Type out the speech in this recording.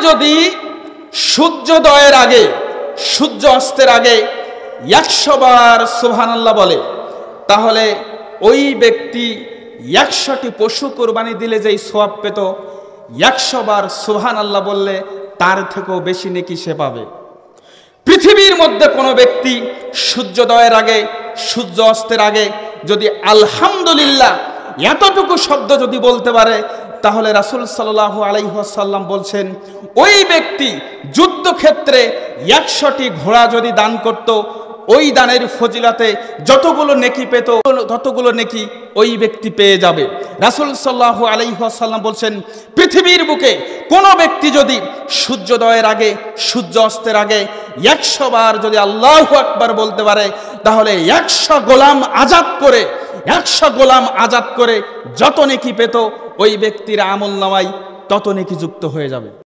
যদি সূর্যোদয়ের আগে সূর্য অস্তের আগে 100 বার সুবহানাল্লাহ বলে, তাহলে ওই ব্যক্তি 100টি পশু কোরবানি দিলে যেই সওয়াব পেত, 100 বার সুবহানাল্লাহ বললে তার থেকেও বেশি নেকি সে পাবে। পৃথিবীর মধ্যে কোনো ব্যক্তি সূর্যোদয়ের আগে সূর্য অস্তের আগে যদি আলহামদুলিল্লাহ এতটুকু শব্দ যদি বলতে পারে, তাহলে রাসূল সাল্লাল্লাহু আলাইহি ওয়াসাল্লাম বলছেন ওই ব্যক্তি যুদ্ধক্ষেত্রে 100টি ঘোড়া যদি দান করত, ওই দানের ফজিলতে যতগুলো নেকি পেত ততগুলো নেকি ওই ব্যক্তি পেয়ে যাবে। রাসূল সাল্লাল্লাহু আলাইহি ওয়াসাল্লাম বলছেন পৃথিবীর বুকে কোনো ব্যক্তি যদি সূর্যোদয়ের আগে সূর্য অস্তের আগে 100 বার যদি আল্লাহু আকবার বলতে পারে, তাহলে 100 গোলাম আজাদ করে যত নেকি পেত ওই ব্যক্তির আমলনামায় তত নেকি যুক্ত হয়ে যাবে।